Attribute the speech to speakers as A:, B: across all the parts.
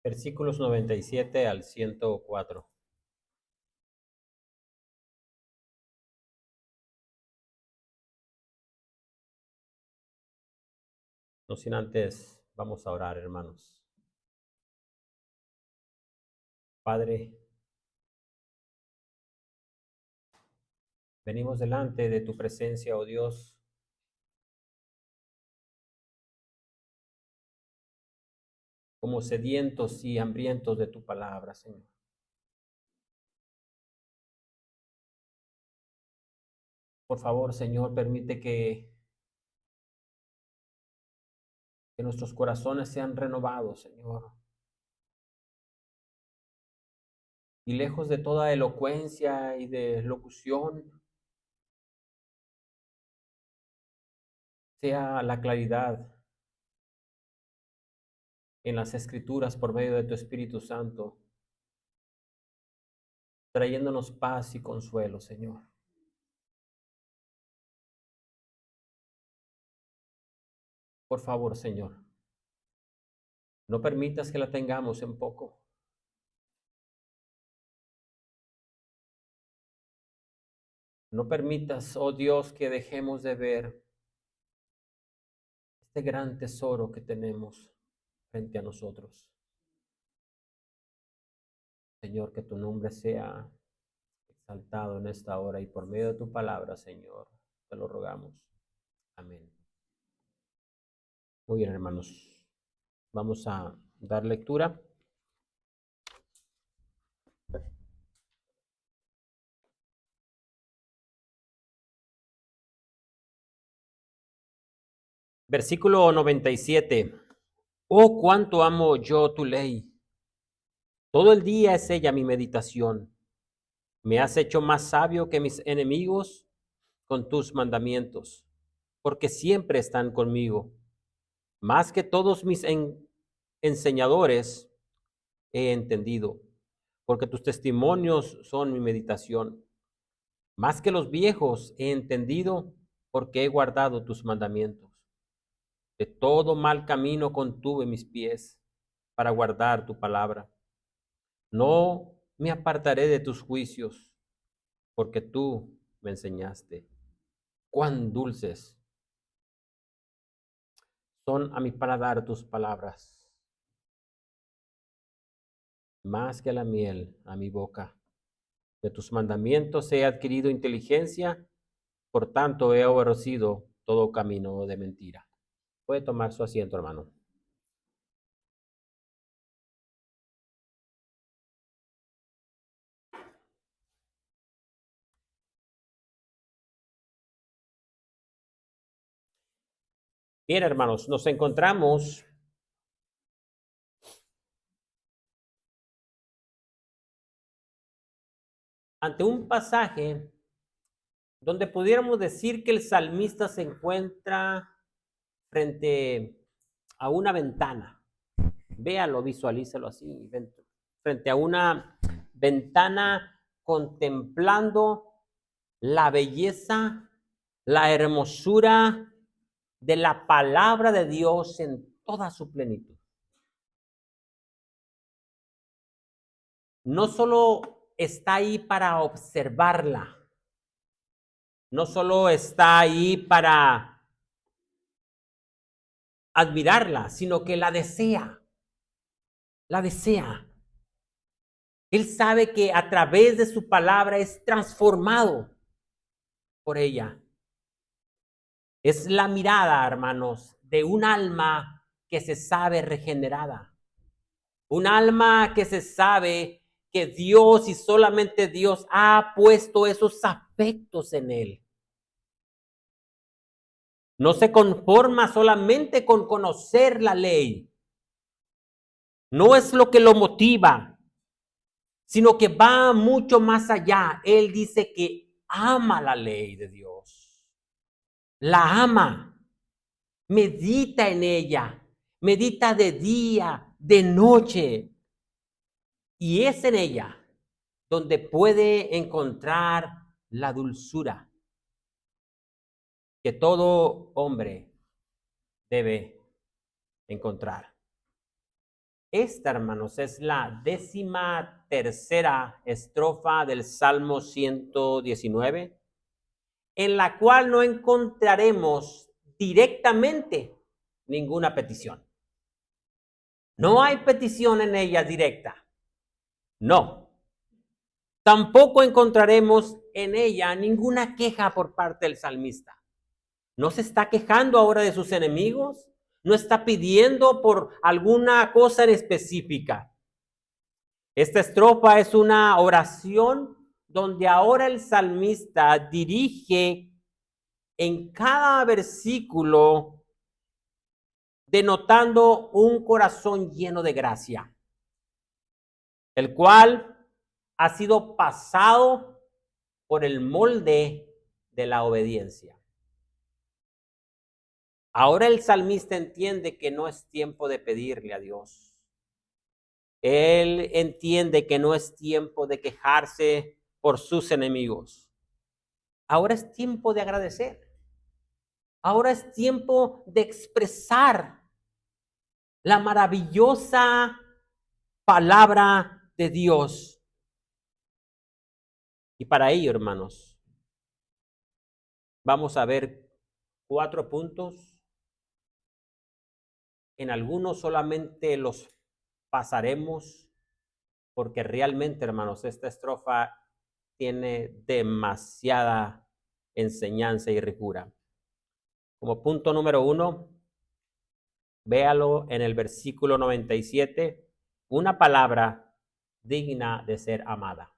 A: Versículos 97 al 104. No sin antes, vamos a orar, hermanos. Padre, venimos delante de tu presencia, oh Dios, como sedientos y hambrientos de tu palabra, Señor. Por favor, Señor, permite que nuestros corazones sean renovados, Señor. Y lejos de toda elocuencia y de locución, sea la claridad en las Escrituras por medio de tu Espíritu Santo, trayéndonos paz y consuelo, Señor. Por favor, Señor, no permitas que la tengamos en poco. No permitas, oh Dios, que dejemos de ver este gran tesoro que tenemos frente a nosotros. Señor, que tu nombre sea exaltado en esta hora y por medio de tu palabra, Señor, te lo rogamos. Amén. Muy bien, hermanos. Vamos a dar lectura. Versículo 97. Oh, cuánto amo yo tu ley. Todo el día es ella mi meditación. Me has hecho más sabio que mis enemigos con tus mandamientos, porque siempre están conmigo. Más que todos mis enseñadores he entendido, porque tus testimonios son mi meditación. Más que los viejos he entendido, porque he guardado tus mandamientos. De todo mal camino contuve mis pies para guardar tu palabra. No me apartaré de tus juicios, porque tú me enseñaste. Cuán dulces son a mi paladar tus palabras, más que la miel a mi boca. De tus mandamientos he adquirido inteligencia, por tanto he aborrecido todo camino de mentira. Puede tomar su asiento, hermano. Bien, hermanos, nos encontramos ante un pasaje donde pudiéramos decir que el salmista se encuentra frente a una ventana. Véalo, visualícelo así, frente a una ventana contemplando la belleza, la hermosura de la palabra de Dios en toda su plenitud. No solo está ahí para observarla, no solo está ahí para admirarla, sino que la desea, la desea. Él sabe que a través de su palabra es transformado por ella. Es la mirada, hermanos, de un alma que se sabe regenerada. Un alma que se sabe que Dios y solamente Dios ha puesto esos afectos en él. No se conforma solamente con conocer la ley. No es lo que lo motiva, sino que va mucho más allá. Él dice que ama la ley de Dios. La ama. Medita en ella. Medita de día, de noche. Y es en ella donde puede encontrar la dulzura que todo hombre debe encontrar. Esta, hermanos, es la 13ª estrofa del Salmo 119, en la cual no encontraremos directamente ninguna petición. No hay petición en ella directa. No. Tampoco encontraremos en ella ninguna queja por parte del salmista. No se está quejando ahora de sus enemigos. No está pidiendo por alguna cosa en específica. Esta estrofa es una oración donde ahora el salmista dirige en cada versículo denotando un corazón lleno de gracia, el cual ha sido pasado por el molde de la obediencia. Ahora el salmista entiende que no es tiempo de pedirle a Dios. Él entiende que no es tiempo de quejarse por sus enemigos. Ahora es tiempo de agradecer. Ahora es tiempo de expresar la maravillosa palabra de Dios. Y para ello, hermanos, vamos a ver 4 puntos. En algunos solamente los pasaremos porque realmente, hermanos, esta estrofa tiene demasiada enseñanza y ricura. Como punto número 1, véalo en el versículo 97, una palabra digna de ser amada.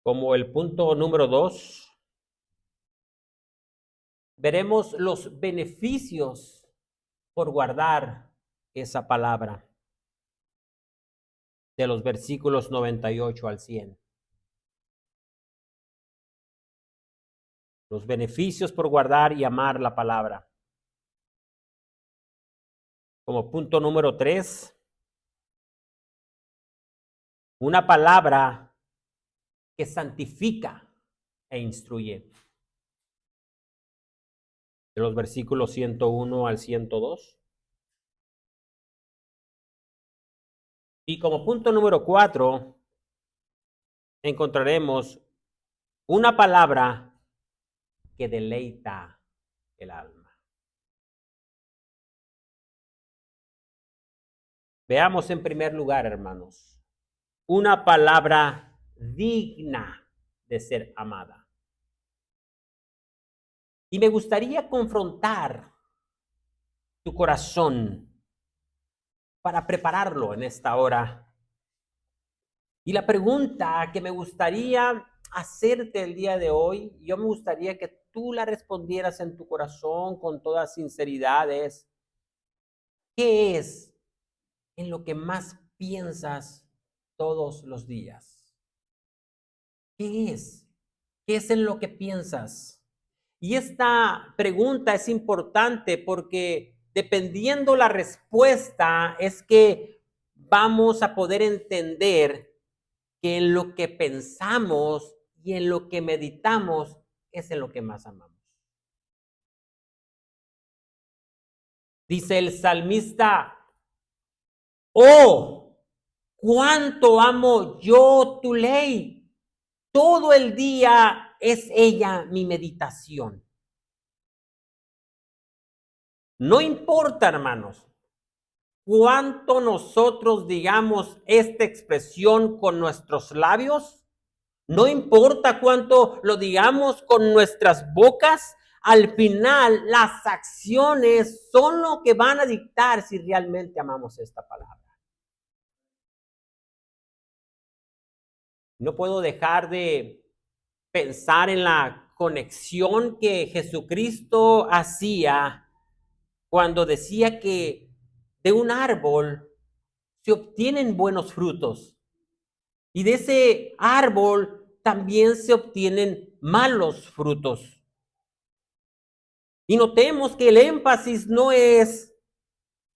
A: Como el punto número 2, veremos los beneficios por guardar esa palabra de los versículos 98 al 100. Los beneficios por guardar y amar la palabra. Como punto número 3, una palabra que santifica e instruye. De los versículos 101 al 102. Y como punto número 4, encontraremos una palabra que deleita el alma. Veamos en primer lugar, hermanos, una palabra digna de ser amada. Y me gustaría confrontar tu corazón para prepararlo en esta hora. Y la pregunta que me gustaría hacerte el día de hoy, yo me gustaría que tú la respondieras en tu corazón con toda sinceridad, es: ¿qué es en lo que más piensas todos los días? ¿Qué es? ¿Qué es en lo que piensas? Y esta pregunta es importante porque dependiendo la respuesta es que vamos a poder entender que en lo que pensamos y en lo que meditamos es en lo que más amamos. Dice el salmista: oh, cuánto amo yo tu ley. Todo el día es ella mi meditación. No importa, hermanos, cuánto nosotros digamos esta expresión con nuestros labios, no importa cuánto lo digamos con nuestras bocas, al final las acciones son lo que van a dictar si realmente amamos esta palabra. No puedo dejar de pensar en la conexión que Jesucristo hacía cuando decía que de un árbol se obtienen buenos frutos y de ese árbol también se obtienen malos frutos. Y notemos que el énfasis no es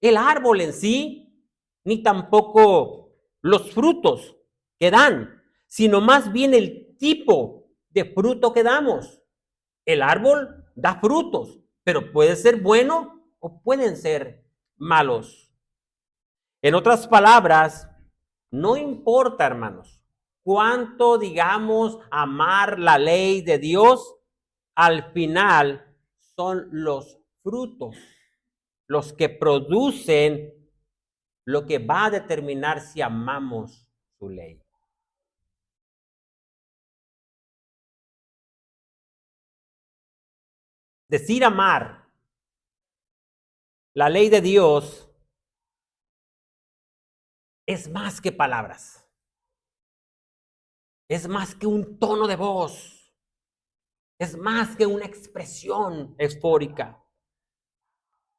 A: el árbol en sí, ni tampoco los frutos que dan, sino más bien el tipo de fruto que damos. El árbol da frutos, pero puede ser bueno o pueden ser malos. En otras palabras, no importa, hermanos, cuánto digamos amar la ley de Dios, al final son los frutos los que producen lo que va a determinar si amamos su ley. Decir amar la ley de Dios es más que palabras. Es más que un tono de voz. Es más que una expresión eufórica.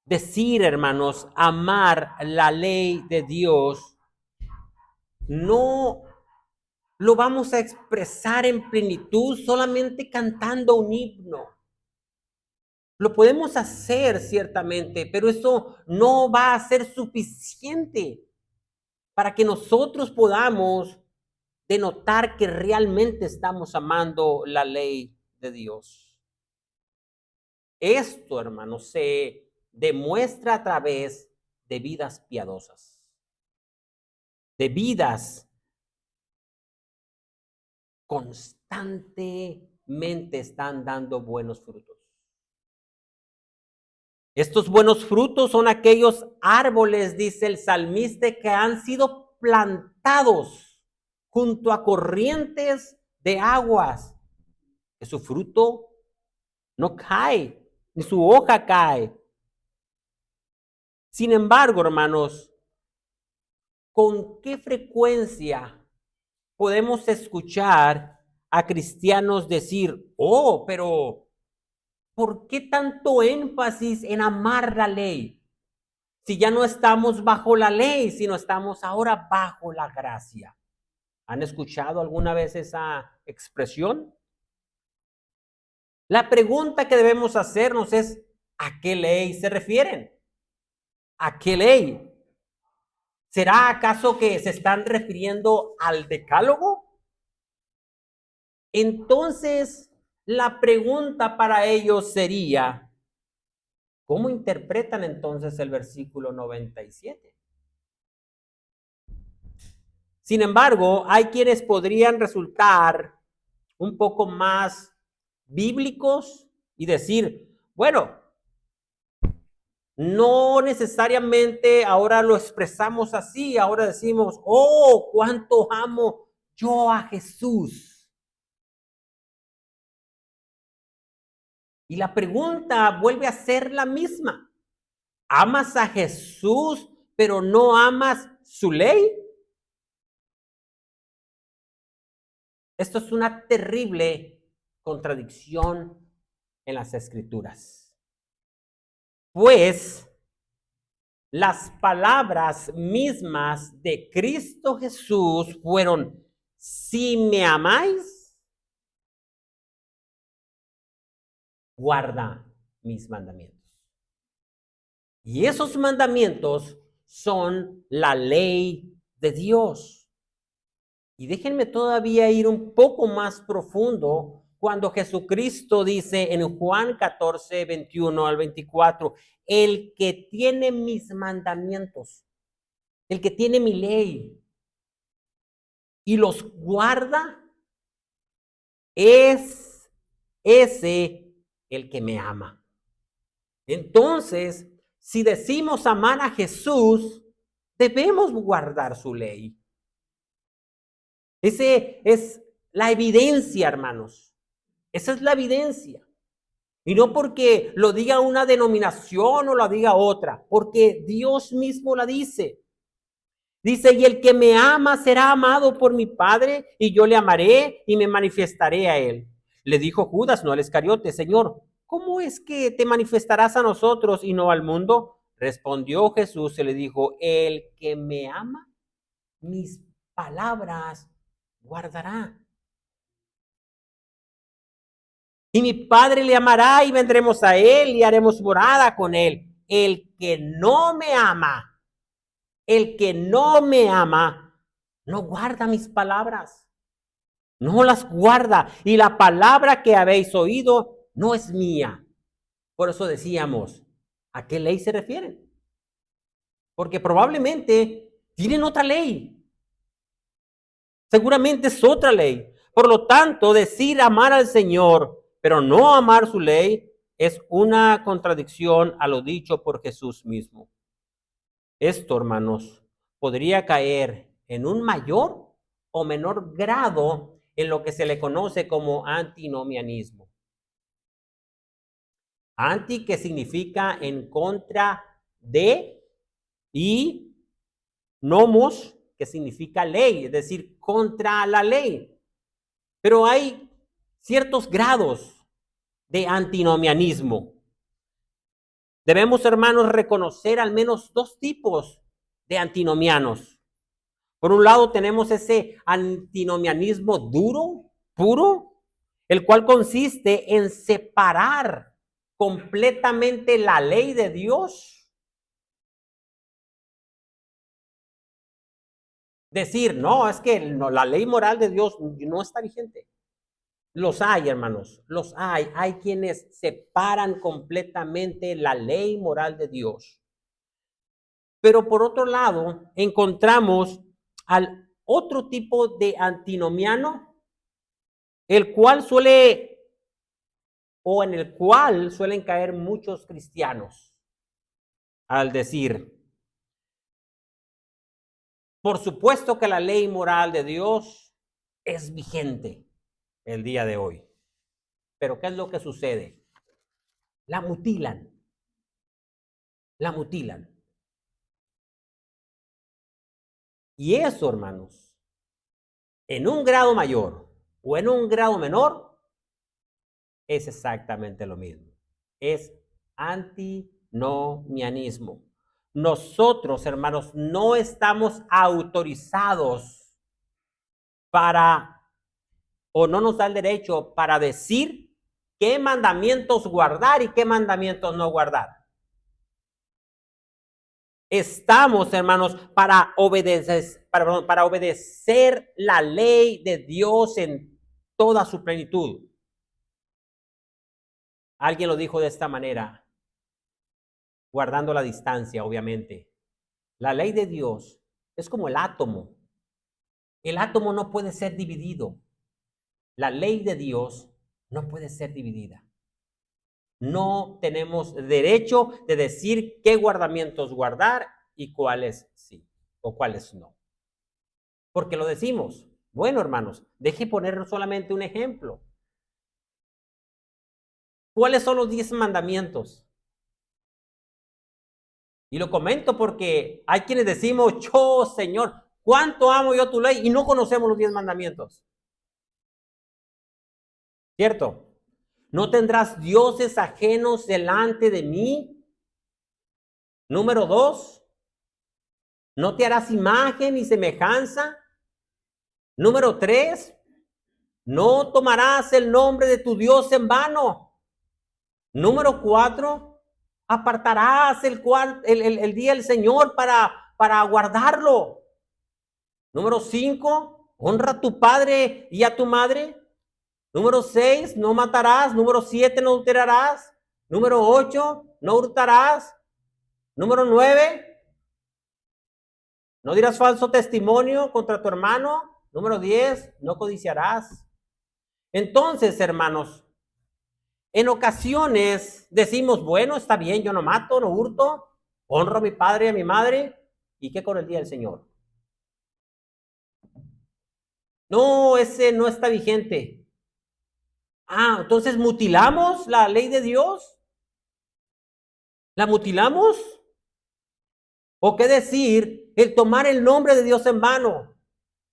A: Decir, hermanos, amar la ley de Dios no lo vamos a expresar en plenitud solamente cantando un himno. Lo podemos hacer ciertamente, pero eso no va a ser suficiente para que nosotros podamos denotar que realmente estamos amando la ley de Dios. Esto, hermanos, se demuestra a través de vidas piadosas, de vidas constantemente están dando buenos frutos. Estos buenos frutos son aquellos árboles, dice el salmista, que han sido plantados junto a corrientes de aguas, que su fruto no cae, ni su hoja cae. Sin embargo, hermanos, ¿con qué frecuencia podemos escuchar a cristianos decir, oh, pero ¿por qué tanto énfasis en amar la ley? Si ya no estamos bajo la ley, sino estamos ahora bajo la gracia. ¿Han escuchado alguna vez esa expresión? La pregunta que debemos hacernos es, ¿a qué ley se refieren? ¿A qué ley? ¿Será acaso que se están refiriendo al decálogo? Entonces, la pregunta para ellos sería, ¿cómo interpretan entonces el versículo 97? Sin embargo, hay quienes podrían resultar un poco más bíblicos y decir, bueno, no necesariamente ahora lo expresamos así, ahora decimos, oh, cuánto amo yo a Jesús. Y la pregunta vuelve a ser la misma. ¿Amas a Jesús, pero no amas su ley? Esto es una terrible contradicción en las Escrituras. Pues las palabras mismas de Cristo Jesús fueron, si me amáis, guarda mis mandamientos. Y esos mandamientos son la ley de Dios. Y déjenme todavía ir un poco más profundo cuando Jesucristo dice en Juan 14, 21 al 24, el que tiene mis mandamientos, el que tiene mi ley y los guarda, es ese el que me ama. Entonces, si decimos amar a Jesús, debemos guardar su ley. Ese es la evidencia, hermanos. Esa es la evidencia. Y no porque lo diga una denominación o lo diga otra, porque Dios mismo la dice. Dice, y el que me ama será amado por mi Padre, y yo le amaré y me manifestaré a él. Le dijo Judas, no al Iscariote, Señor, ¿cómo es que te manifestarás a nosotros y no al mundo? Respondió Jesús y le dijo, el que me ama, mis palabras guardará. Y mi Padre le amará y vendremos a él y haremos morada con él. El que no me ama, no guarda mis palabras. No las guarda. Y la palabra que habéis oído no es mía. Por eso decíamos, ¿A qué ley se refieren? Porque probablemente tienen otra ley. Seguramente es otra ley. Por lo tanto, decir amar al Señor, pero no amar su ley, es una contradicción a lo dicho por Jesús mismo. Esto, hermanos, podría caer en un mayor o menor grado en lo que se le conoce como antinomianismo. Anti, que significa en contra de, y nomos, que significa ley, es decir, contra la ley. Pero hay ciertos grados de antinomianismo. Debemos, hermanos, reconocer al menos dos tipos de antinomianos. Por un lado tenemos ese antinomianismo duro, puro, el cual consiste en separar completamente la ley de Dios. Decir, no, es que no, la ley moral de Dios no está vigente. Los hay, hermanos, los hay. Hay quienes separan completamente la ley moral de Dios. Pero por otro lado, encontramos al otro tipo de antinomiano, el cual suele, o en el cual suelen caer muchos cristianos, al decir, por supuesto que la ley moral de Dios es vigente el día de hoy. Pero ¿qué es lo que sucede? La mutilan, la mutilan. Y eso, hermanos, en un grado mayor o en un grado menor, es exactamente lo mismo. Es antinomianismo. Nosotros, hermanos, no estamos autorizados para, o no nos da el derecho para decir qué mandamientos guardar y qué mandamientos no guardar. Estamos, hermanos, para obedecer la ley de Dios en toda su plenitud. Alguien lo dijo de esta manera, guardando la distancia, obviamente. La ley de Dios es como el átomo. El átomo no puede ser dividido. La ley de Dios no puede ser dividida. No tenemos derecho de decir qué guardamientos guardar y cuáles sí o cuáles no. Porque lo decimos. Bueno, hermanos, deje poner solamente un ejemplo. ¿Cuáles son los 10 mandamientos? Y lo comento porque hay quienes decimos, yo, Señor, ¿cuánto amo yo tu ley? Y no conocemos los 10 mandamientos. ¿Cierto? No tendrás dioses ajenos delante de mí. Número 2, no te harás imagen ni semejanza. Número 3, no tomarás el nombre de tu Dios en vano. Número 4, apartarás el día del Señor para guardarlo. Número 5, honra a tu padre y a tu madre. Número 6, no matarás. Número 7, no adulterarás. Número 8, no hurtarás. Número 9, no dirás falso testimonio contra tu hermano. Número 10, no codiciarás. Entonces, hermanos, en ocasiones decimos, bueno, está bien, yo no mato, no hurto, honro a mi padre y a mi madre. ¿Y qué con el día del Señor? No, ese no está vigente. Ah, entonces mutilamos la ley de Dios. ¿La mutilamos? ¿O qué decir el tomar el nombre de Dios en vano?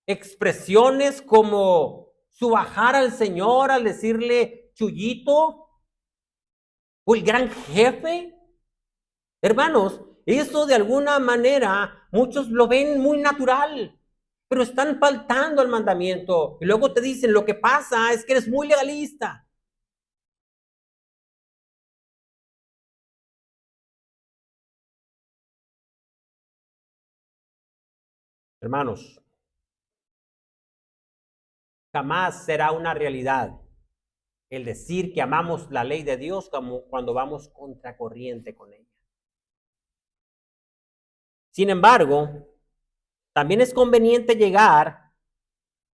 A: Expresiones como subajar al Señor al decirle chullito o el gran jefe. Hermanos, eso de alguna manera muchos lo ven muy natural, pero están faltando al mandamiento. Y luego te dicen, lo que pasa es que eres muy legalista. Hermanos, jamás será una realidad el decir que amamos la ley de Dios como cuando vamos contracorriente con ella. Sin embargo, también es conveniente llegar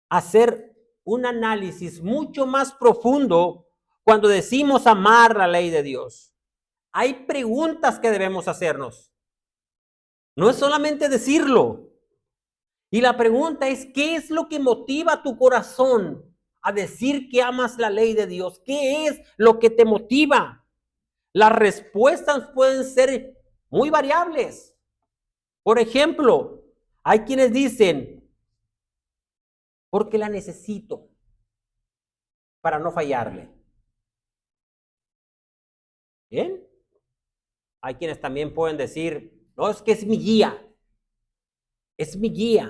A: a hacer un análisis mucho más profundo cuando decimos amar la ley de Dios. Hay preguntas que debemos hacernos. No es solamente decirlo. Y la pregunta es, ¿qué es lo que motiva tu corazón a decir que amas la ley de Dios? ¿Qué es lo que te motiva? Las respuestas pueden ser muy variables. Por ejemplo, hay quienes dicen, porque la necesito para no fallarle. ¿Bien? Hay quienes también pueden decir, no, es que es mi guía. Es mi guía.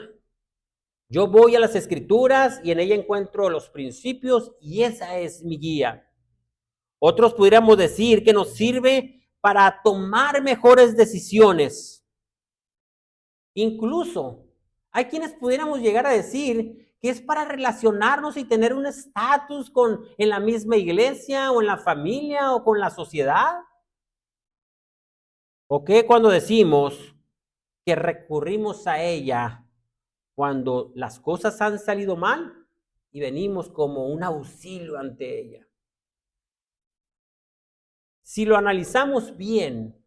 A: Yo voy a las escrituras y en ella encuentro los principios y esa es mi guía. Otros pudiéramos decir que nos sirve para tomar mejores decisiones. Incluso hay quienes pudiéramos llegar a decir que es para relacionarnos y tener un estatus en la misma iglesia o en la familia o con la sociedad. ¿O qué cuando decimos que recurrimos a ella cuando las cosas han salido mal y venimos como un auxilio ante ella? Si lo analizamos bien,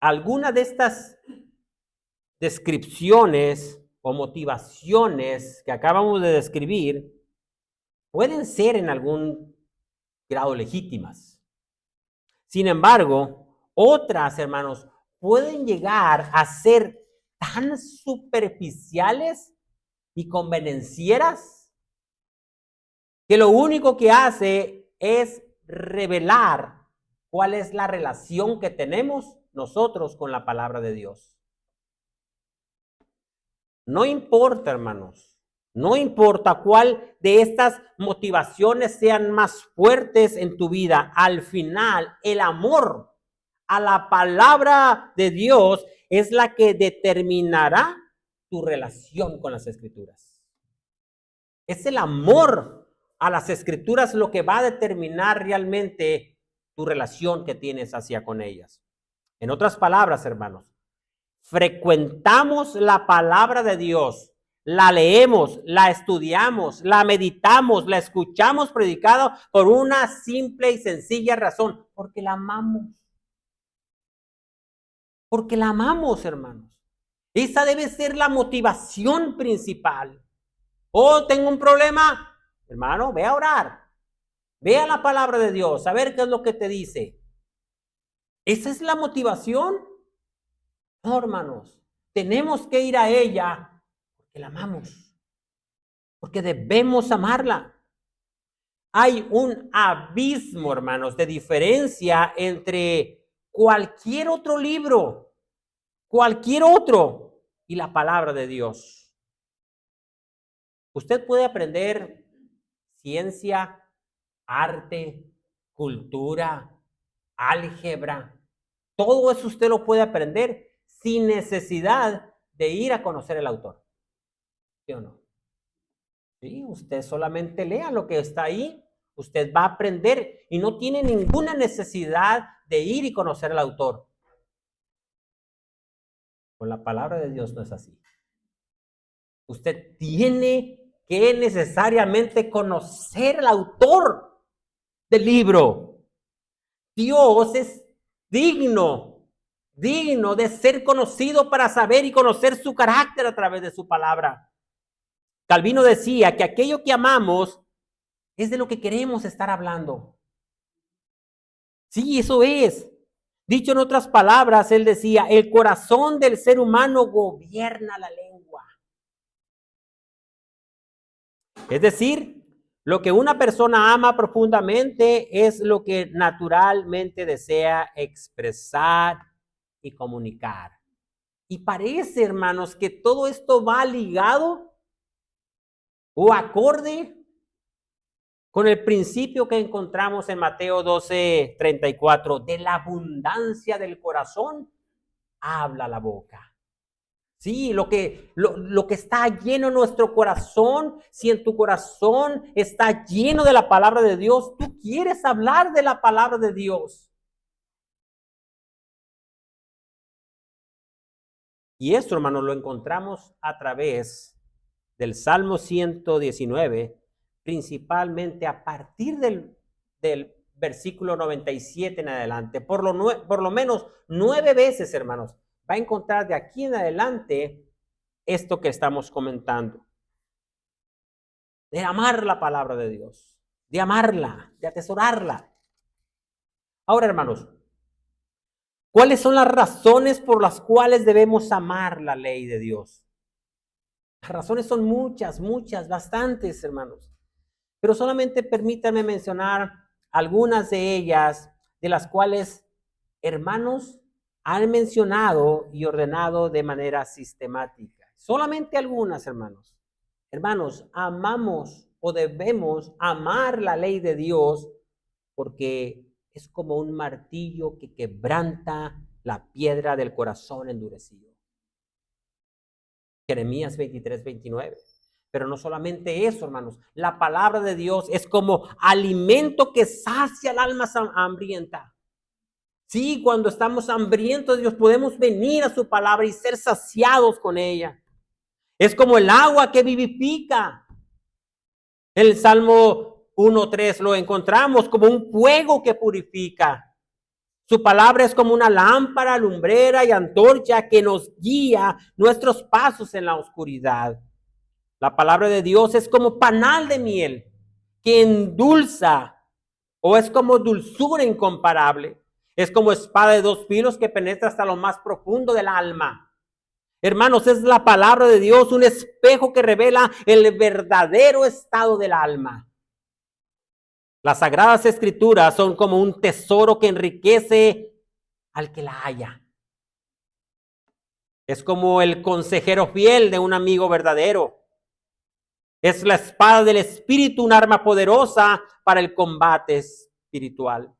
A: alguna de estas descripciones o motivaciones que acabamos de describir pueden ser en algún grado legítimas. Sin embargo, otras, hermanos, pueden llegar a ser tan superficiales y convenencieras que lo único que hace es revelar cuál es la relación que tenemos nosotros con la palabra de Dios. No importa, hermanos, no importa cuál de estas motivaciones sean más fuertes en tu vida, al final el amor a la palabra de Dios es la que determinará tu relación con las escrituras. Es el amor a las escrituras lo que va a determinar realmente tu relación que tienes hacia con ellas. En otras palabras, hermanos, frecuentamos la palabra de Dios, la leemos, la estudiamos, la meditamos, la escuchamos predicada por una simple y sencilla razón, porque la amamos. Porque la amamos, hermanos. Esa debe ser la motivación principal. Oh, tengo un problema. Hermano, ve a orar. Ve a la palabra de Dios, a ver qué es lo que te dice. ¿Esa es la motivación? No, hermanos. Tenemos que ir a ella porque la amamos. Porque debemos amarla. Hay un abismo, hermanos, de diferencia entre cualquier otro libro, cualquier otro, y la palabra de Dios. Usted puede aprender ciencia, arte, cultura, álgebra. Todo eso usted lo puede aprender sin necesidad de ir a conocer el autor. ¿Sí o no? Sí, usted solamente lea lo que está ahí. Usted va a aprender y no tiene ninguna necesidad de ir y conocer al autor. Con la palabra de Dios no es así. Usted tiene que necesariamente conocer al autor del libro. Dios es digno de ser conocido para saber y conocer su carácter a través de su palabra. Calvino decía que aquello que amamos es de lo que queremos estar hablando. Sí, eso es. Dicho en otras palabras, él decía, el corazón del ser humano gobierna la lengua. Es decir, lo que una persona ama profundamente es lo que naturalmente desea expresar y comunicar. Y parece, hermanos, que todo esto va ligado o acorde con el principio que encontramos en Mateo 12:34, de la abundancia del corazón habla la boca. Sí, lo que está lleno en nuestro corazón, si en tu corazón está lleno de la palabra de Dios, tú quieres hablar de la palabra de Dios. Y esto, hermanos, lo encontramos a través del Salmo 119, principalmente a partir del versículo 97 en adelante. Por lo menos 9 veces, hermanos, va a encontrar de aquí en adelante esto que estamos comentando. De amar la palabra de Dios, de amarla, de atesorarla. Ahora, hermanos, ¿cuáles son las razones por las cuales debemos amar la ley de Dios? Las razones son muchas, bastantes, hermanos. Pero solamente permítanme mencionar algunas de ellas, de las cuales hermanos han mencionado y ordenado de manera sistemática. Solamente algunas, hermanos. Hermanos, amamos o debemos amar la ley de Dios porque es como un martillo que quebranta la piedra del corazón endurecido. Jeremías 23:29. Pero no solamente eso, hermanos. La palabra de Dios es como alimento que sacia el alma hambrienta. Sí, cuando estamos hambrientos de Dios, podemos venir a su palabra y ser saciados con ella. Es como el agua que vivifica. El Salmo 1:3 lo encontramos como un fuego que purifica. Su palabra es como una lámpara, lumbrera y antorcha que nos guía nuestros pasos en la oscuridad. La palabra de Dios es como panal de miel que endulza, o es como dulzura incomparable. Es como espada de 2 filos que penetra hasta lo más profundo del alma. Hermanos, es la palabra de Dios un espejo que revela el verdadero estado del alma. Las sagradas escrituras son como un tesoro que enriquece al que la halla. Es como el consejero fiel de un amigo verdadero. Es la espada del espíritu, un arma poderosa para el combate espiritual.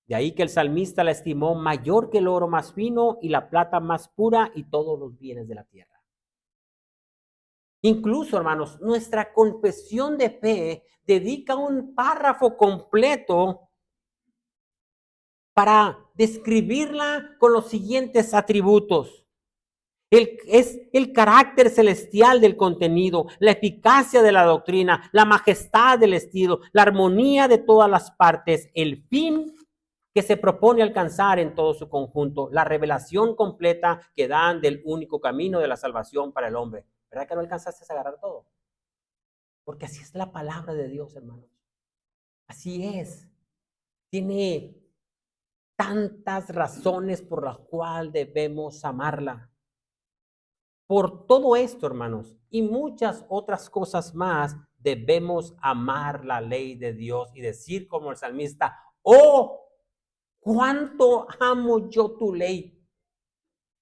A: De ahí que el salmista la estimó mayor que el oro más fino y la plata más pura y todos los bienes de la tierra. Incluso, hermanos, nuestra confesión de fe dedica un párrafo completo para describirla con los siguientes atributos. Es el carácter celestial del contenido, la eficacia de la doctrina, la majestad del estilo, la armonía de todas las partes, el fin que se propone alcanzar en todo su conjunto, la revelación completa que dan del único camino de la salvación para el hombre. ¿Verdad que no alcanzaste a agarrar todo? Porque así es la palabra de Dios, hermanos. Así es. Tiene tantas razones por las cuales debemos amarla. Por todo esto, hermanos, y muchas otras cosas más, debemos amar la ley de Dios y decir como el salmista, oh, cuánto amo yo tu ley.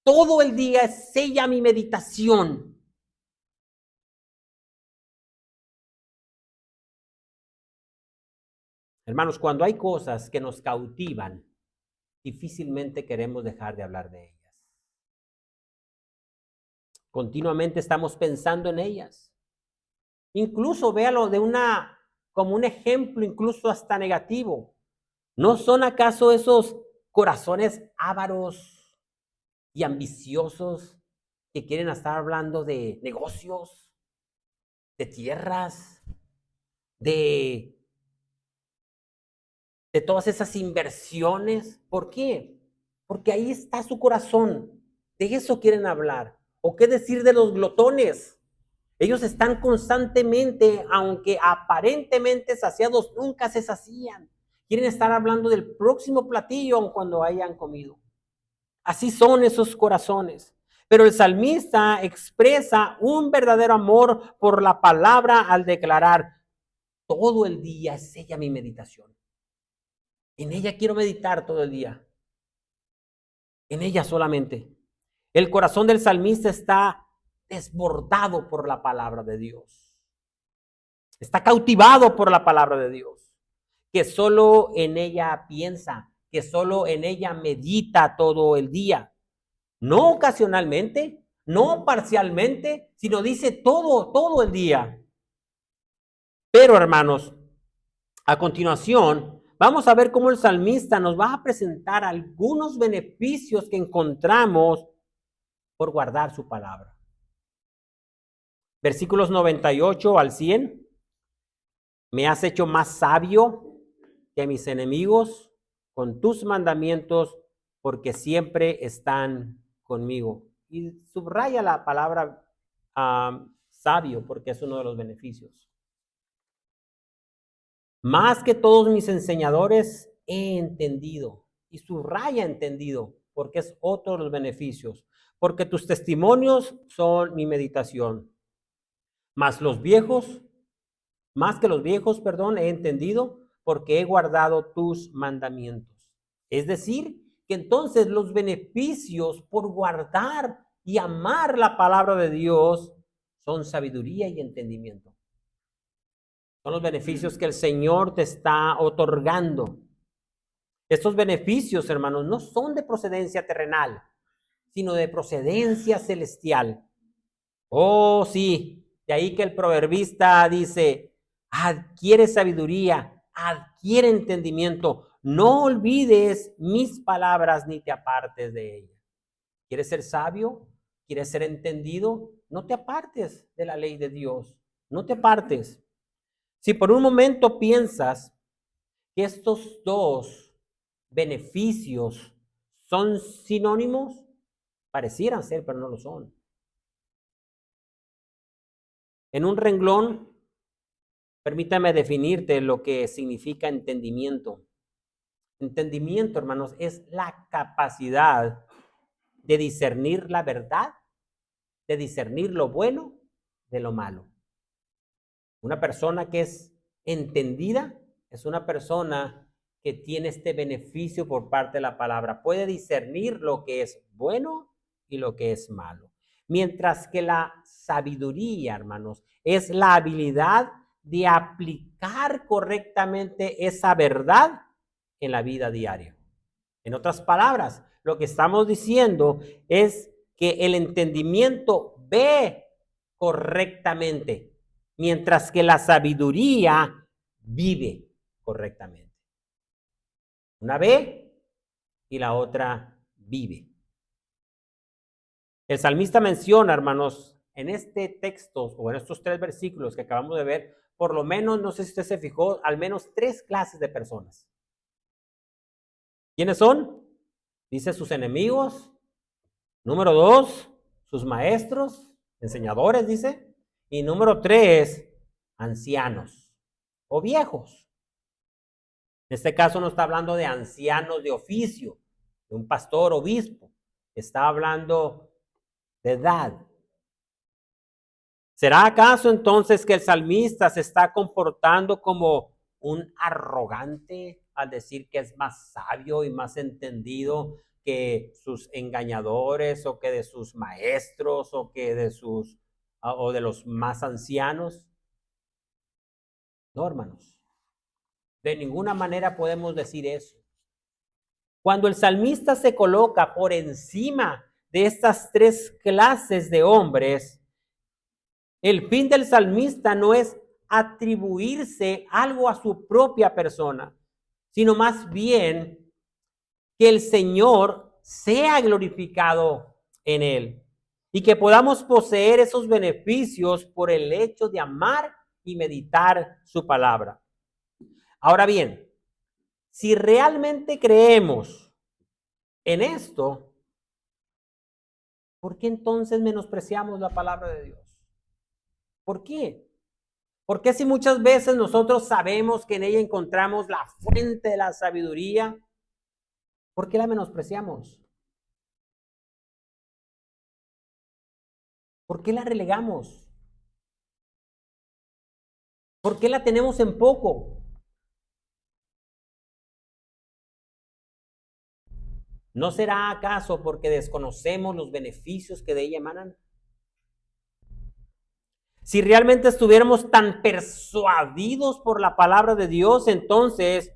A: Todo el día es ella mi meditación. Hermanos, cuando hay cosas que nos cautivan, difícilmente queremos dejar de hablar de ellas. Continuamente estamos pensando en ellas. Incluso véalo como un ejemplo, incluso hasta negativo. ¿No son acaso esos corazones ávaros y ambiciosos que quieren estar hablando de negocios, de tierras, de todas esas inversiones? ¿Por qué? Porque ahí está su corazón. De eso quieren hablar. ¿O qué decir de los glotones? Ellos están constantemente, aunque aparentemente saciados, nunca se sacían. Quieren estar hablando del próximo platillo aun cuando hayan comido. Así son esos corazones. Pero el salmista expresa un verdadero amor por la palabra al declarar, todo el día es ella mi meditación. En ella quiero meditar todo el día. En ella solamente. El corazón del salmista está desbordado por la palabra de Dios. Está cautivado por la palabra de Dios. Que solo en ella piensa, que solo en ella medita todo el día. No ocasionalmente, no parcialmente, sino dice todo el día. Pero, hermanos, a continuación, vamos a ver cómo el salmista nos va a presentar algunos beneficios que encontramos por guardar su palabra. Versículos 98 al 100. Me has hecho más sabio que mis enemigos con tus mandamientos, porque siempre están conmigo. Y subraya la palabra sabio, porque es uno de los beneficios. Más que todos mis enseñadores he entendido. Y subraya entendido, porque es otro de los beneficios. Porque tus testimonios son mi meditación. Más que los viejos, he entendido, porque he guardado tus mandamientos. Es decir, que entonces los beneficios por guardar y amar la palabra de Dios son sabiduría y entendimiento. Son los beneficios que el Señor te está otorgando. Estos beneficios, hermanos, no son de procedencia terrenal, sino de procedencia celestial. Oh, sí, de ahí que el proverbista dice, adquiere sabiduría, adquiere entendimiento, no olvides mis palabras ni te apartes de ellas. ¿Quieres ser sabio? ¿Quieres ser entendido? No te apartes de la ley de Dios, no te apartes. Si por un momento piensas que estos dos beneficios son sinónimos, parecieran ser, pero no lo son. En un renglón, permítame definirte lo que significa entendimiento. Entendimiento, hermanos, es la capacidad de discernir la verdad, de discernir lo bueno de lo malo. Una persona que es entendida es una persona que tiene este beneficio por parte de la palabra. Puede discernir lo que es bueno y lo que es malo. Mientras que la sabiduría, hermanos, es la habilidad de aplicar correctamente esa verdad en la vida diaria. En otras palabras, lo que estamos diciendo es que el entendimiento ve correctamente, mientras que la sabiduría vive correctamente. Una ve y la otra vive. El salmista menciona, hermanos, en este texto o en estos 3 versículos que acabamos de ver, por lo menos, no sé si usted se fijó, al menos 3 clases de personas. ¿Quiénes son? Dice sus enemigos. Número 2, sus maestros, enseñadores, dice. Y número 3, ancianos o viejos. En este caso no está hablando de ancianos de oficio, de un pastor, obispo. Está hablando de edad. ¿Será acaso entonces que el salmista se está comportando como un arrogante al decir que es más sabio y más entendido que sus engañadores o que de sus maestros o que de o de los más ancianos? No, hermanos. De ninguna manera podemos decir eso. Cuando el salmista se coloca por encima de estas 3 clases de hombres, el fin del salmista no es atribuirse algo a su propia persona, sino más bien que el Señor sea glorificado en él y que podamos poseer esos beneficios por el hecho de amar y meditar su palabra. Ahora bien, si realmente creemos en esto, ¿por qué entonces menospreciamos la palabra de Dios? ¿Por qué? Porque si muchas veces nosotros sabemos que en ella encontramos la fuente de la sabiduría, ¿por qué la menospreciamos? ¿Por qué la relegamos? ¿Por qué la tenemos en poco? ¿No será acaso porque desconocemos los beneficios que de ella emanan? Si realmente estuviéramos tan persuadidos por la palabra de Dios, entonces,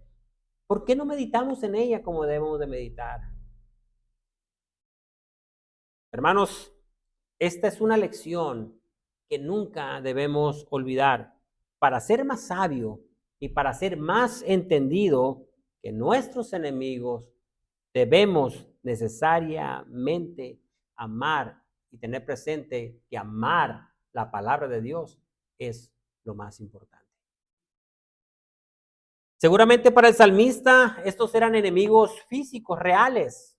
A: ¿por qué no meditamos en ella como debemos de meditar? Hermanos, esta es una lección que nunca debemos olvidar. Para ser más sabio y para ser más entendido que nuestros enemigos, debemos necesariamente amar y tener presente que amar la palabra de Dios es lo más importante. Seguramente para el salmista estos eran enemigos físicos, reales,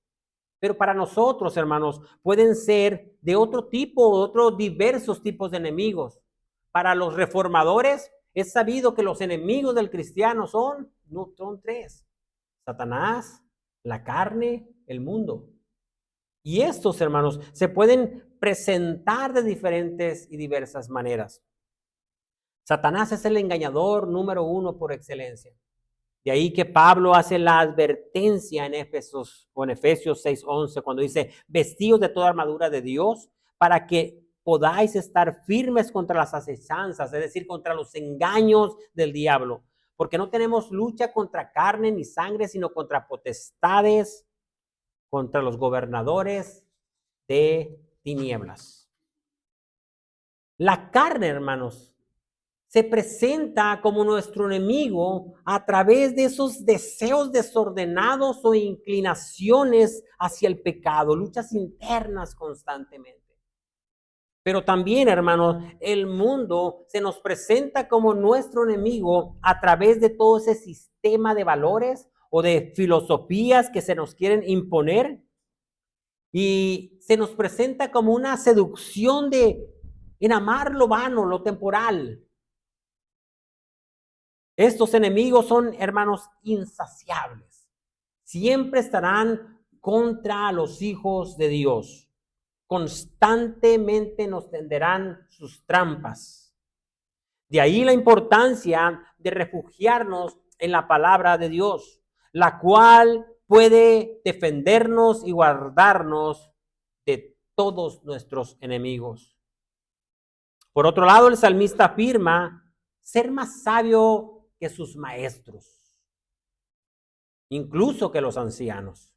A: pero para nosotros, hermanos, pueden ser de otro tipo, otros diversos tipos de enemigos. Para los reformadores es sabido que los enemigos del cristiano son tres: Satanás, la carne, el mundo. Y estos, hermanos, se pueden presentar de diferentes y diversas maneras. Satanás es el engañador número 1 por excelencia. De ahí que Pablo hace la advertencia en Efesios 6:11, cuando dice: vestidos de toda armadura de Dios para que podáis estar firmes contra las asechanzas, es decir, contra los engaños del diablo. Porque no tenemos lucha contra carne ni sangre, sino contra potestades, contra los gobernadores de tinieblas. La carne, hermanos, se presenta como nuestro enemigo a través de esos deseos desordenados o inclinaciones hacia el pecado, luchas internas constantemente. Pero también, hermanos, el mundo se nos presenta como nuestro enemigo a través de todo ese sistema de valores o de filosofías que se nos quieren imponer, y se nos presenta como una seducción en amar lo vano, lo temporal. Estos enemigos son, hermanos, insaciables. Siempre estarán contra los hijos de Dios. Constantemente nos tenderán sus trampas. De ahí la importancia de refugiarnos en la palabra de Dios, la cual puede defendernos y guardarnos de todos nuestros enemigos. Por otro lado, el salmista afirma ser más sabio que sus maestros, incluso que los ancianos.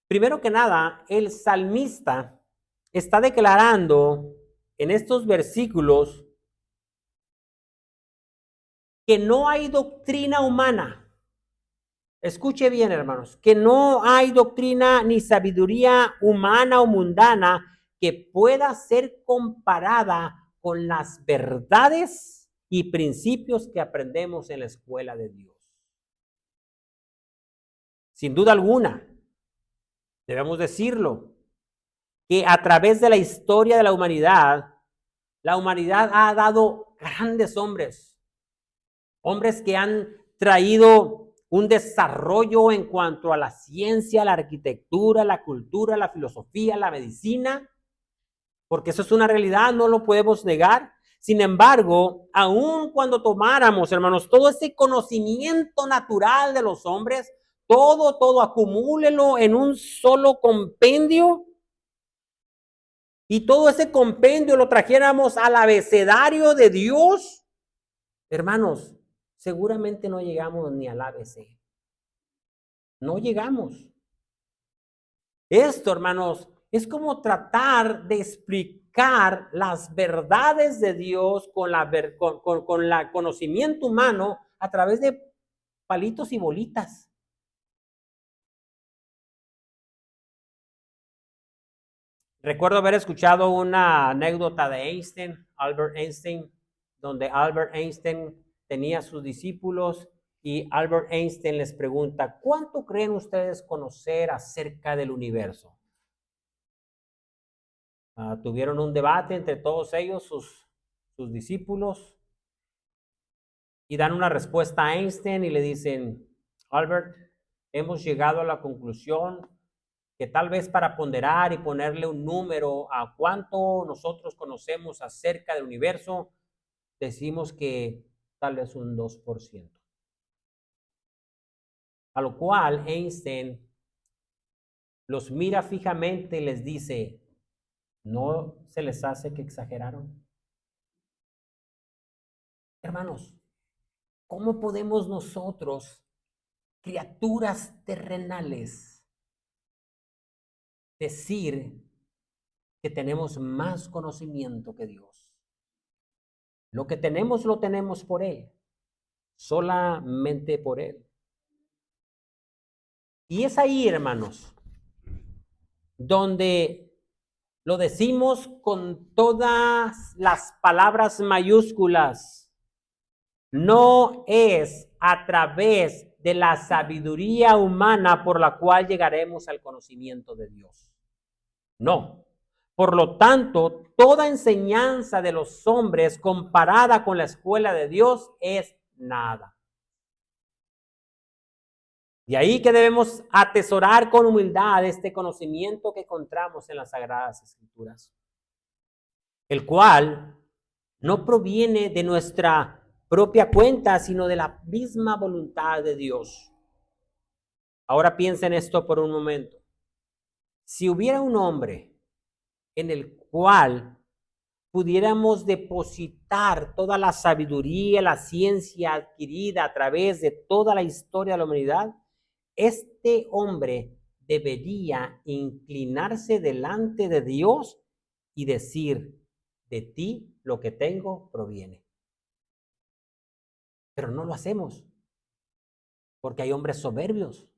A: Primero que nada, el salmista está declarando en estos versículos que no hay doctrina humana. Escuche bien, hermanos, que no hay doctrina ni sabiduría humana o mundana que pueda ser comparada con las verdades y principios que aprendemos en la escuela de Dios. Sin duda alguna, debemos decirlo, que a través de la historia de la humanidad ha dado grandes hombres que han traído un desarrollo en cuanto a la ciencia, la arquitectura, la cultura, la filosofía, la medicina, porque eso es una realidad, no lo podemos negar. Sin embargo, aun cuando tomáramos, hermanos, todo ese conocimiento natural de los hombres, todo, acumúlelo en un solo compendio, y todo ese compendio lo trajéramos al abecedario de Dios, hermanos, seguramente no llegamos ni al ABC. No llegamos. Esto, hermanos, es como tratar de explicar las verdades de Dios con la conocimiento humano a través de palitos y bolitas. Recuerdo haber escuchado una anécdota de Einstein, Albert Einstein, donde Albert Einstein tenía sus discípulos y Albert Einstein les pregunta: ¿cuánto creen ustedes conocer acerca del universo? Tuvieron un debate entre todos ellos, sus discípulos, y dan una respuesta a Einstein y le dicen: Albert, hemos llegado a la conclusión que tal vez para ponderar y ponerle un número a cuánto nosotros conocemos acerca del universo, decimos que tal vez un 2%. A lo cual Einstein los mira fijamente y les dice: ¿no se les hace que exageraron? Hermanos, ¿cómo podemos nosotros, criaturas terrenales, decir que tenemos más conocimiento que Dios? Lo que tenemos lo tenemos por Él, solamente por Él. Y es ahí, hermanos, donde Lo decimos con todas las palabras mayúsculas. No es a través de la sabiduría humana por la cual llegaremos al conocimiento de Dios. No. Por lo tanto, toda enseñanza de los hombres comparada con la escuela de Dios es nada. De ahí que debemos atesorar con humildad este conocimiento que encontramos en las Sagradas Escrituras, el cual no proviene de nuestra propia cuenta, sino de la misma voluntad de Dios. Ahora piensen esto por un momento. Si hubiera un hombre en el cual pudiéramos depositar toda la sabiduría, la ciencia adquirida a través de toda la historia de la humanidad, este hombre debería inclinarse delante de Dios y decir, de ti lo que tengo proviene. Pero no lo hacemos, porque hay hombres soberbios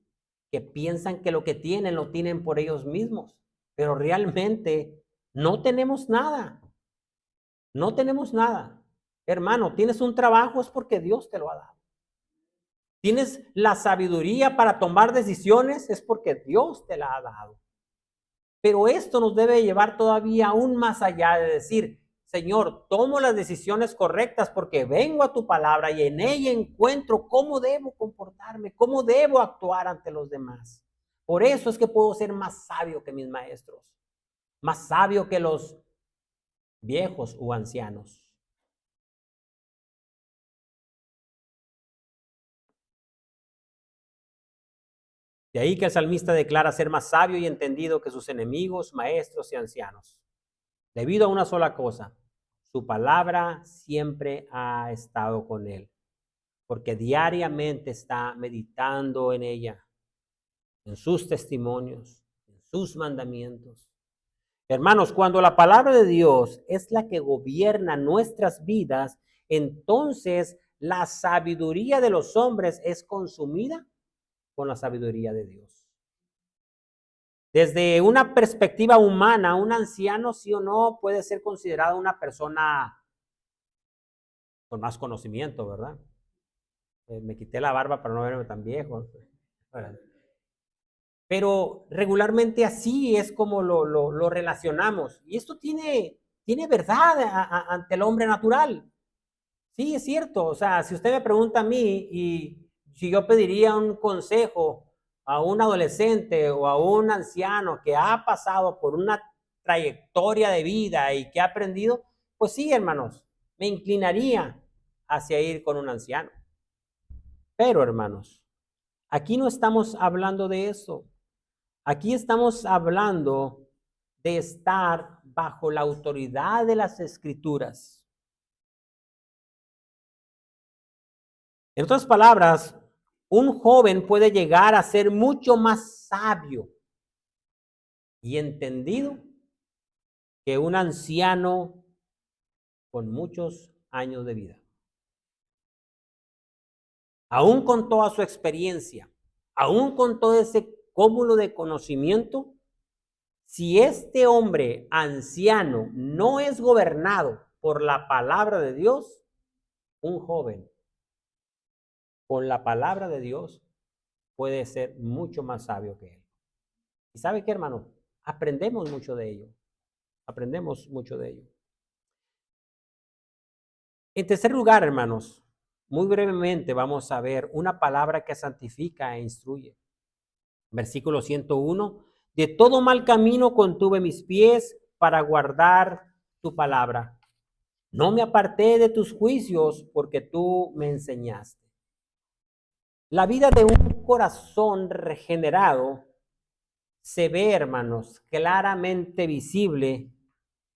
A: que piensan que lo que tienen lo tienen por ellos mismos, pero realmente no tenemos nada. No tenemos nada. Hermano, tienes un trabajo es porque Dios te lo ha dado. Tienes la sabiduría para tomar decisiones es porque Dios te la ha dado. Pero esto nos debe llevar todavía aún más allá de decir, Señor, tomo las decisiones correctas porque vengo a tu palabra y en ella encuentro cómo debo comportarme, cómo debo actuar ante los demás. Por eso es que puedo ser más sabio que mis maestros, más sabio que los viejos o ancianos. De ahí que el salmista declara ser más sabio y entendido que sus enemigos, maestros y ancianos. Debido a una sola cosa, su palabra siempre ha estado con él, porque diariamente está meditando en ella, en sus testimonios, en sus mandamientos. Hermanos, cuando la palabra de Dios es la que gobierna nuestras vidas, entonces la sabiduría de los hombres es consumida con la sabiduría de Dios. Desde una perspectiva humana, un anciano, sí o no, puede ser considerado una persona con más conocimiento, ¿verdad? Me quité la barba para no verme tan viejo. Pero regularmente así es como lo relacionamos. Y esto tiene verdad ante el hombre natural. Sí, es cierto. O sea, si usted me pregunta a mí y si yo pediría un consejo a un adolescente o a un anciano que ha pasado por una trayectoria de vida y que ha aprendido, pues sí, hermanos, me inclinaría hacia ir con un anciano. Pero, hermanos, aquí no estamos hablando de eso. Aquí estamos hablando de estar bajo la autoridad de las Escrituras. En otras palabras, un joven puede llegar a ser mucho más sabio y entendido que un anciano con muchos años de vida. Aún con toda su experiencia, aún con todo ese cúmulo de conocimiento, si este hombre anciano no es gobernado por la palabra de Dios, un joven con la palabra de Dios puede ser mucho más sabio que él. ¿Y sabe qué, hermano? Aprendemos mucho de ello. Aprendemos mucho de ello. En tercer lugar, hermanos, muy brevemente vamos a ver una palabra que santifica e instruye. Versículo 101. De todo mal camino contuve mis pies para guardar tu palabra. No me aparté de tus juicios porque tú me enseñaste. La vida de un corazón regenerado se ve, hermanos, claramente visible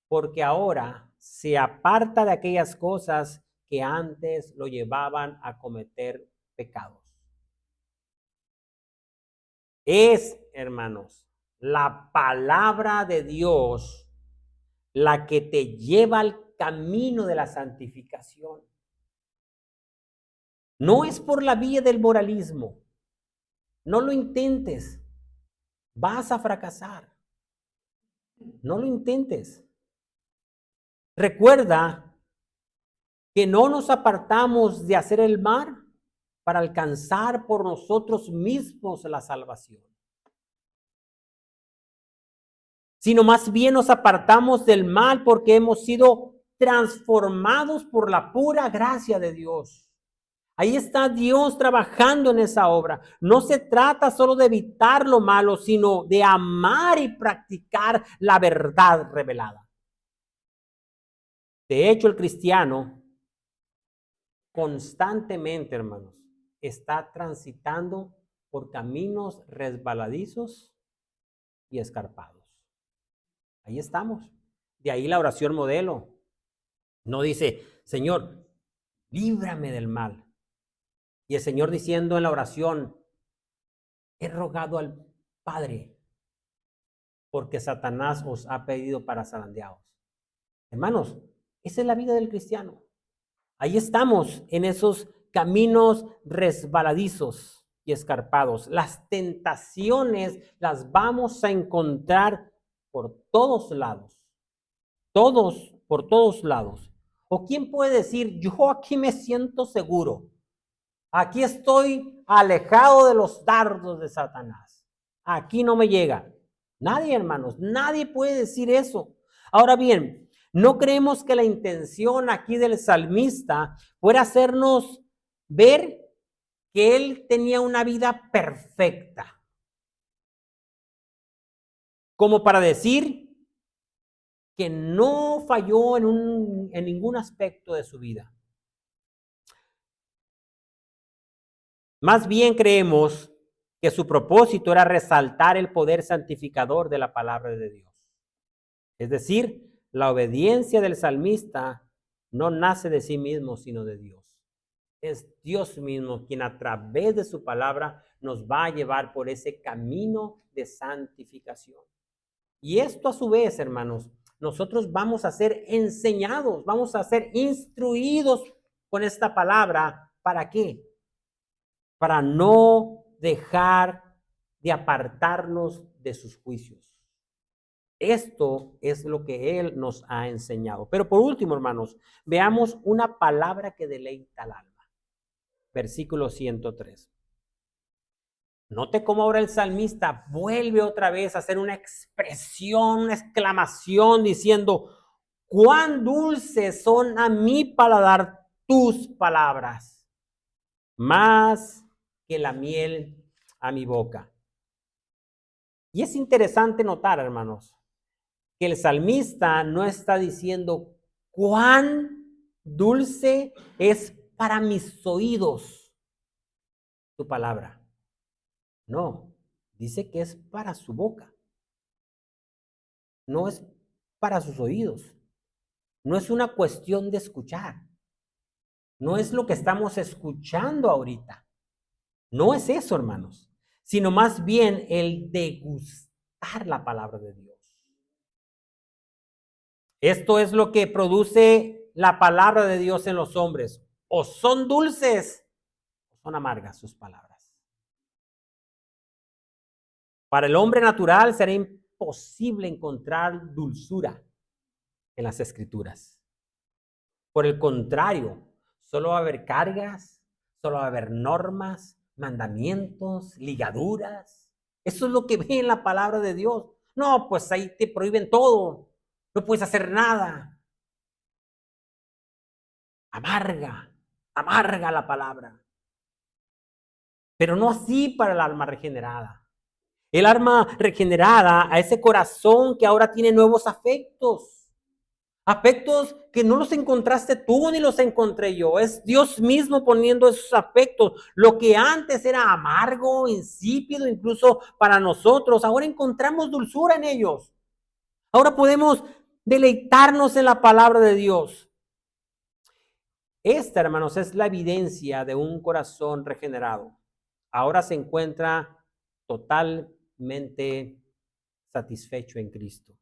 A: porque ahora se aparta de aquellas cosas que antes lo llevaban a cometer pecados. Es, hermanos, la palabra de Dios la que te lleva al camino de la santificación. No es por la vía del moralismo. No lo intentes. Vas a fracasar. No lo intentes. Recuerda que no nos apartamos de hacer el mal para alcanzar por nosotros mismos la salvación, sino más bien nos apartamos del mal porque hemos sido transformados por la pura gracia de Dios. Ahí está Dios trabajando en esa obra. No se trata solo de evitar lo malo, sino de amar y practicar la verdad revelada. De hecho, el cristiano constantemente, hermanos, está transitando por caminos resbaladizos y escarpados. Ahí estamos. De ahí la oración modelo. No dice, Señor, líbrame del mal. Y el Señor diciendo en la oración, he rogado al Padre porque Satanás os ha pedido para zarandearos. Hermanos, esa es la vida del cristiano. Ahí estamos en esos caminos resbaladizos y escarpados. Las tentaciones las vamos a encontrar por todos lados. Por todos lados. ¿O quién puede decir, yo aquí me siento seguro? Aquí estoy alejado de los dardos de Satanás. Aquí no me llega. Nadie, hermanos, nadie puede decir eso. Ahora bien, no creemos que la intención aquí del salmista fuera hacernos ver que él tenía una vida perfecta, como para decir que no falló en ningún aspecto de su vida. Más bien creemos que su propósito era resaltar el poder santificador de la palabra de Dios. Es decir, la obediencia del salmista no nace de sí mismo, sino de Dios. Es Dios mismo quien a través de su palabra nos va a llevar por ese camino de santificación. Y esto a su vez, hermanos, nosotros vamos a ser enseñados, vamos a ser instruidos con esta palabra. ¿Para qué? Para no dejar de apartarnos de sus juicios. Esto es lo que Él nos ha enseñado. Pero por último, hermanos, veamos una palabra que deleita al alma. Versículo 103. Note cómo ahora el salmista vuelve otra vez a hacer una expresión, una exclamación diciendo, cuán dulces son a mi paladar tus palabras, más que la miel a mi boca. Y es interesante notar, hermanos, que el salmista no está diciendo cuán dulce es para mis oídos tu palabra. No, dice que es para su boca. No es para sus oídos. No es una cuestión de escuchar. No es lo que estamos escuchando ahorita. No es eso, hermanos, sino más bien el degustar la palabra de Dios. Esto es lo que produce la palabra de Dios en los hombres. O son dulces o son amargas sus palabras. Para el hombre natural será imposible encontrar dulzura en las escrituras. Por el contrario, solo va a haber cargas, solo va a haber normas, mandamientos, ligaduras. Eso es lo que ve en la palabra de Dios. No, pues ahí te prohíben todo. No puedes hacer nada. Amarga, amarga la palabra. Pero no así para el alma regenerada. El alma regenerada a ese corazón que ahora tiene nuevos afectos. Afectos que no los encontraste tú ni los encontré yo. Es Dios mismo poniendo esos afectos. Lo que antes era amargo, insípido, incluso para nosotros, ahora encontramos dulzura en ellos. Ahora podemos deleitarnos en la palabra de Dios. Esta, hermanos, es la evidencia de un corazón regenerado. Ahora se encuentra totalmente satisfecho en Cristo.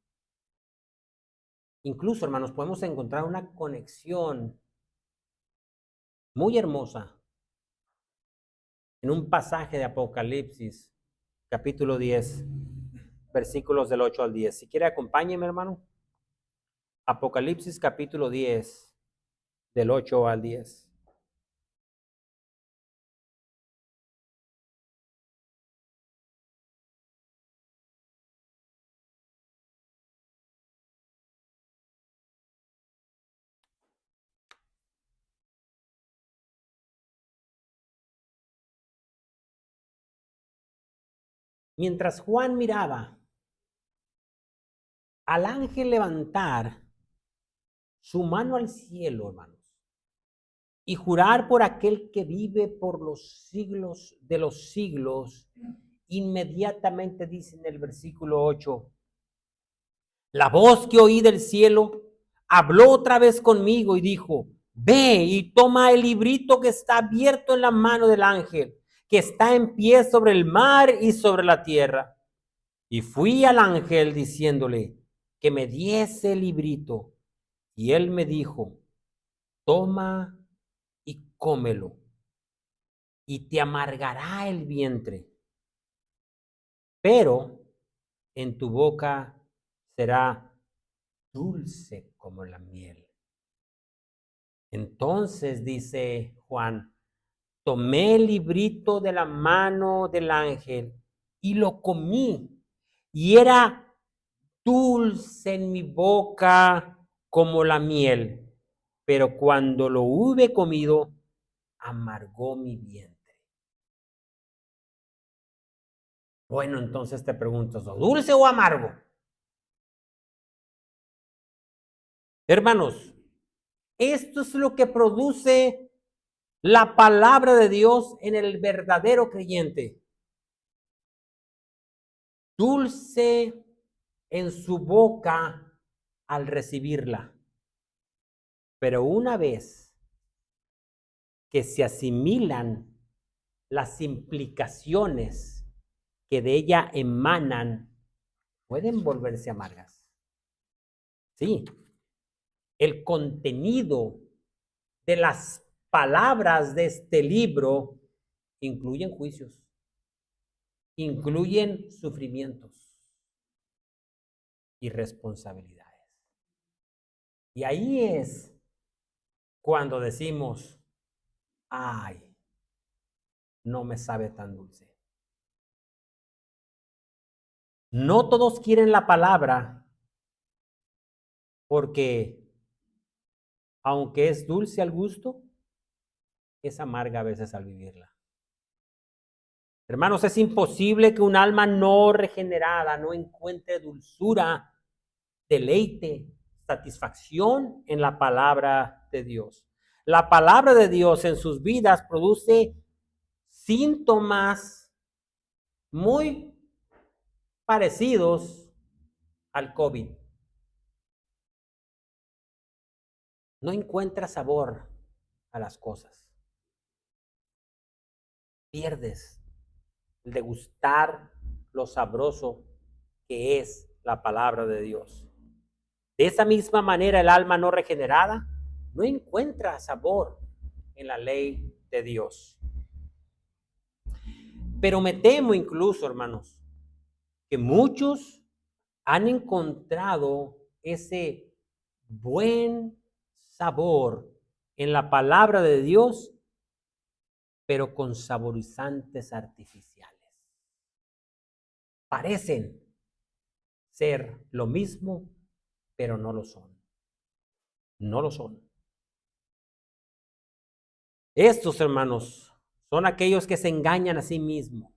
A: Incluso, hermanos, podemos encontrar una conexión muy hermosa en un pasaje de Apocalipsis, capítulo 10. versículos del 8 al 10. Si quiere, acompáñeme, hermano. Apocalipsis capítulo 10, del 8 al 10. Mientras Juan miraba al ángel levantar su mano al cielo, hermanos, y jurar por aquel que vive por los siglos de los siglos, inmediatamente dice en el versículo 8, la voz que oí del cielo habló otra vez conmigo y dijo, ve y toma el librito que está abierto en la mano del ángel, que está en pie sobre el mar y sobre la tierra. Y fui al ángel diciéndole que me diese el librito. Y él me dijo, toma y cómelo, y te amargará el vientre, pero en tu boca será dulce como la miel. Entonces dice Juan, tomé el librito de la mano del ángel y lo comí, y era dulce en mi boca como la miel, pero cuando lo hube comido, amargó mi vientre. Bueno, entonces te pregunto, ¿es dulce o amargo? Hermanos, esto es lo que produce la palabra de Dios en el verdadero creyente. Dulce en su boca al recibirla, pero una vez que se asimilan las implicaciones que de ella emanan, pueden volverse amargas. Sí, el contenido de las palabras de este libro incluyen juicios, incluyen sufrimientos y responsabilidades. Y ahí es cuando decimos, ay, no me sabe tan dulce. No todos quieren la palabra porque, aunque es dulce al gusto, es amarga a veces al vivirla. Hermanos, es imposible que un alma no regenerada no encuentre dulzura, deleite, satisfacción en la palabra de Dios. La palabra de Dios en sus vidas produce síntomas muy parecidos al COVID. No encuentra sabor a las cosas. Pierdes el degustar lo sabroso que es la palabra de Dios. De esa misma manera, el alma no regenerada no encuentra sabor en la ley de Dios. Pero me temo incluso, hermanos, que muchos han encontrado ese buen sabor en la palabra de Dios, pero con saborizantes artificiales. Parecen ser lo mismo, pero no lo son. No lo son. Estos, hermanos, son aquellos que se engañan a sí mismos,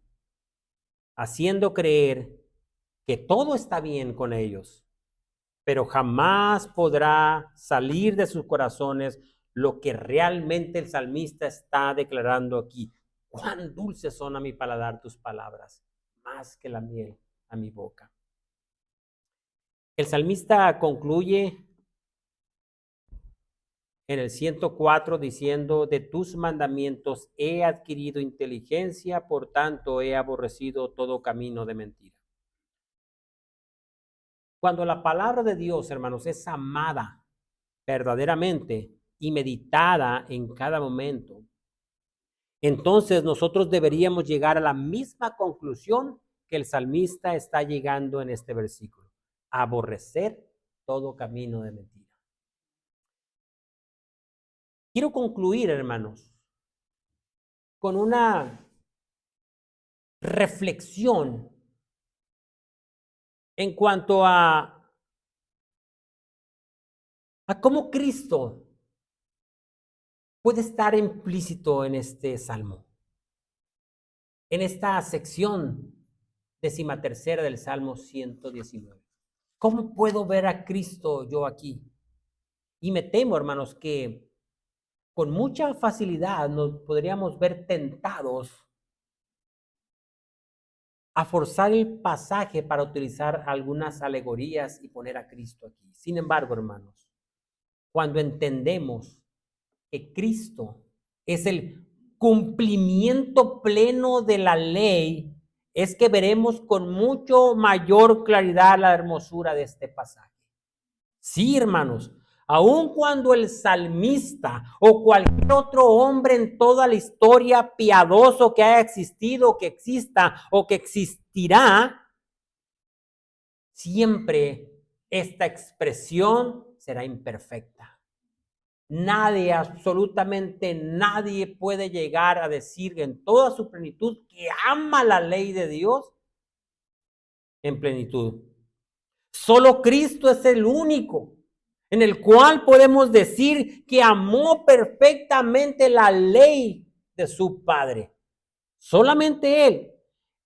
A: haciendo creer que todo está bien con ellos, pero jamás podrá salir de sus corazones lo que realmente el salmista está declarando aquí. Cuán dulces son a mi paladar tus palabras, más que la miel a mi boca. El salmista concluye en el 104 diciendo, de tus mandamientos he adquirido inteligencia, por tanto he aborrecido todo camino de mentira. Cuando la palabra de Dios, hermanos, es amada verdaderamente y meditada en cada momento, entonces nosotros deberíamos llegar a la misma conclusión que el salmista está llegando en este versículo. Aborrecer todo camino de mentira. Quiero concluir, hermanos, con una reflexión en cuanto a cómo Cristo puede estar implícito en este salmo, en esta sección 13ª del Salmo 119. ¿Cómo puedo ver a Cristo yo aquí? Y me temo, hermanos, que con mucha facilidad nos podríamos ver tentados a forzar el pasaje para utilizar algunas alegorías y poner a Cristo aquí. Sin embargo, hermanos, cuando entendemos que Cristo es el cumplimiento pleno de la ley, es que veremos con mucho mayor claridad la hermosura de este pasaje. Sí, hermanos, aun cuando el salmista o cualquier otro hombre en toda la historia piadoso que haya existido, que exista o que existirá, siempre esta expresión será imperfecta. Nadie, absolutamente nadie puede llegar a decir en toda su plenitud que ama la ley de Dios en plenitud. Solo Cristo es el único en el cual podemos decir que amó perfectamente la ley de su Padre. Solamente Él.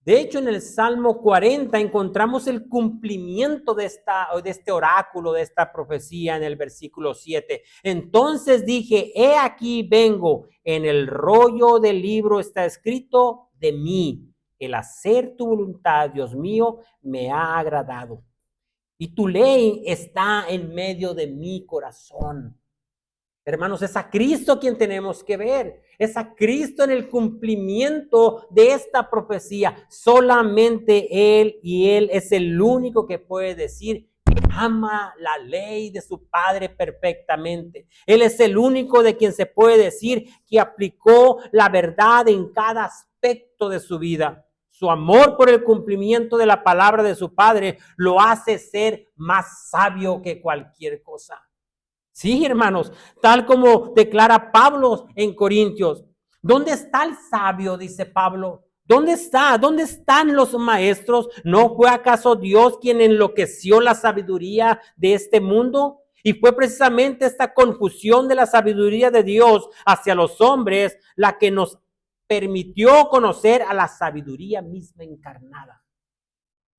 A: De hecho, en el Salmo 40 encontramos el cumplimiento de este oráculo, de esta profecía en el versículo 7. Entonces dije, he aquí vengo, en el rollo del libro está escrito de mí. El hacer tu voluntad, Dios mío, me ha agradado. Y tu ley está en medio de mi corazón. Hermanos, es a Cristo quien tenemos que ver. Es a Cristo en el cumplimiento de esta profecía. Solamente Él y Él es el único que puede decir que ama la ley de su Padre perfectamente. Él es el único de quien se puede decir que aplicó la verdad en cada aspecto de su vida. Su amor por el cumplimiento de la palabra de su Padre lo hace ser más sabio que cualquier cosa. Sí, hermanos, tal como declara Pablo en Corintios. ¿Dónde está el sabio? Dice Pablo. ¿Dónde está? ¿Dónde están los maestros? ¿No fue acaso Dios quien enloqueció la sabiduría de este mundo? Y fue precisamente esta confusión de la sabiduría de Dios hacia los hombres la que nos permitió conocer a la sabiduría misma encarnada.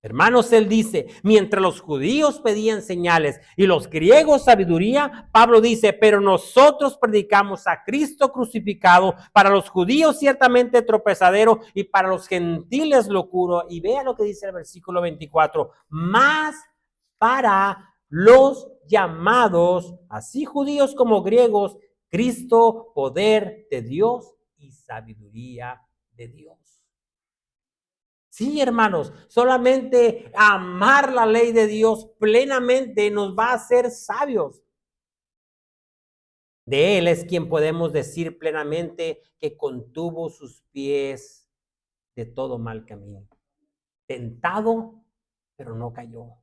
A: Hermanos, él dice, mientras los judíos pedían señales y los griegos sabiduría, Pablo dice, pero nosotros predicamos a Cristo crucificado, para los judíos ciertamente tropezadero y para los gentiles locura. Y vea lo que dice el versículo 24, más para los llamados, así judíos como griegos, Cristo, poder de Dios y sabiduría de Dios. Sí, hermanos, solamente amar la ley de Dios plenamente nos va a hacer sabios. De Él es quien podemos decir plenamente que contuvo sus pies de todo mal camino. Tentado, pero no cayó.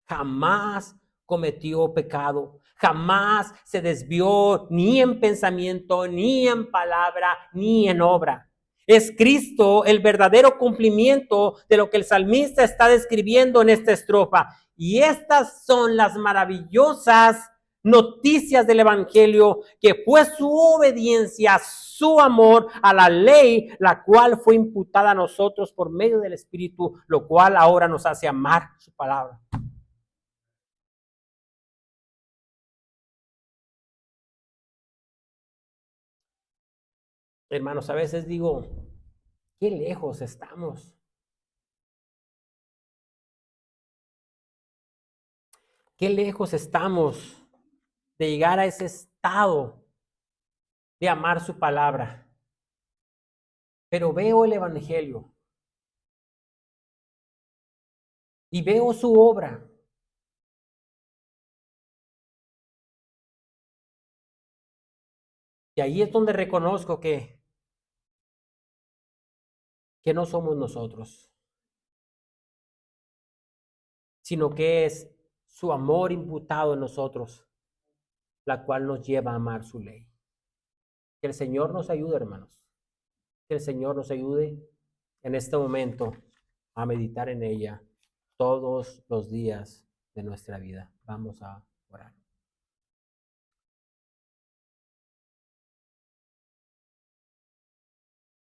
A: Jamás cometió pecado. Jamás se desvió ni en pensamiento, ni en palabra, ni en obra. Es Cristo el verdadero cumplimiento de lo que el salmista está describiendo en esta estrofa. Y estas son las maravillosas noticias del Evangelio, que fue su obediencia, su amor a la ley, la cual fue imputada a nosotros por medio del Espíritu, lo cual ahora nos hace amar su palabra. Hermanos, a veces digo, qué lejos estamos. Qué lejos estamos de llegar a ese estado de amar su palabra. Pero veo el Evangelio y veo su obra. Y ahí es donde reconozco que no somos nosotros. sino que es su amor imputado en nosotros, la cual nos lleva a amar su ley. Que el Señor nos ayude, hermanos. Que el Señor nos ayude en este momento a meditar en ella todos los días de nuestra vida. Vamos a orar.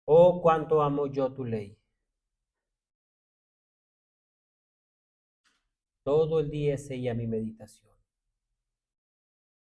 A: Oh, cuánto amo yo tu ley. Todo el día es ella mi meditación.